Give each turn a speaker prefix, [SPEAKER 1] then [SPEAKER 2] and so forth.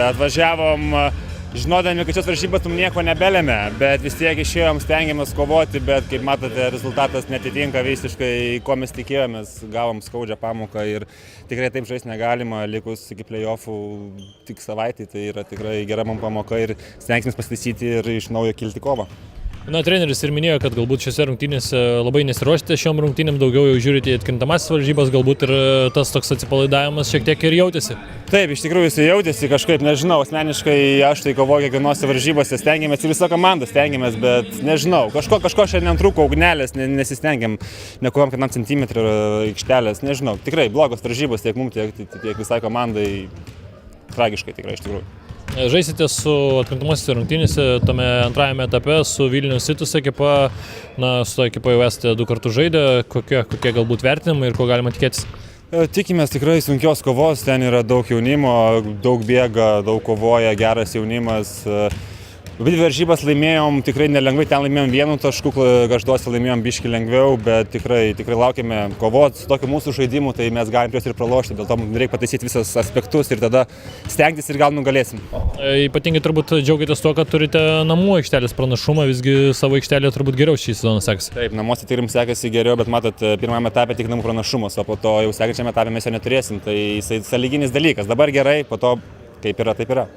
[SPEAKER 1] Atvažiavom, žinodami, kad šios varžybos mums nieko nebelėmė, bet vis tiek išėjom, stengiamės kovoti, bet kaip matote, rezultatas netitinka visiškai, ko mes tikėjomės, gavom skaudžią pamoką ir tikrai taip žaisti negalima, likus iki play-offų tik savaitį, tai yra tikrai gera mums pamoka ir stengsimės pasitaisyti ir iš naujo kilti kovą.
[SPEAKER 2] Na, treneris ir minėjo, kad galbūt šiose rungtynėse labai nesiruošite šiom rungtynėm, daugiau jau žiūrite į atkrintamasis varžybas, galbūt ir tas toks atsipalaidavimas šiek tiek ir jautėsi.
[SPEAKER 1] Taip, iš tikrųjų jis jautėsi kažkaip, nežinau, asmeniškai aš tai kovoju kiekvienose varžybose, stengiamės ir visa komanda stengiamės, bet nežinau, kažko šiandien trūko ugnelės, nesistengiam, nekovojam kiekvienam centimetrų aikštelės, nežinau, tikrai blogos varžybos tiek mums, tiek visai komandai, tragiškai tikrai iš tikrųjų.
[SPEAKER 2] Žaisite su atkrintamosiose rungtynėse tame antrajame etape su Vilnius Situs ekipa, su to ekipa jau esate 2 kartus žaidę, kokie galbūt vertinimai ir ko galima tikėtis?
[SPEAKER 1] Tikimės tikrai sunkios kovos, ten yra daug jaunimo, daug bėga, daug kovoja, geras jaunimas. Dvi varžybas laimėjom, tikrai nelengvai, ten laimėjom 1 tašku, Gargžduose laimėjom biškį lengviau, bet tikrai laukiame kovoti su tokiu mūsų žaidimu, tai mes galim juos ir pralošti, dėl to reikia pataisyti visus aspektus ir tada stengtis ir gal nugalėsim.
[SPEAKER 2] Ypatingai turbūt džiaugiatės tuo, kad turite namų aikštelės pranašumą, visgi savo aikštelėje turbūt geriau šį sezoną sekasi.
[SPEAKER 1] Taip, namuose tikrai sekasi geriau, bet matot, pirmame etape tik namų pranašumas, o po to jau sekančiame etape mes jo neturėsim, tai jisai sąlyginis dalykas. Dabar gerai, po to kaip yra, taip yra.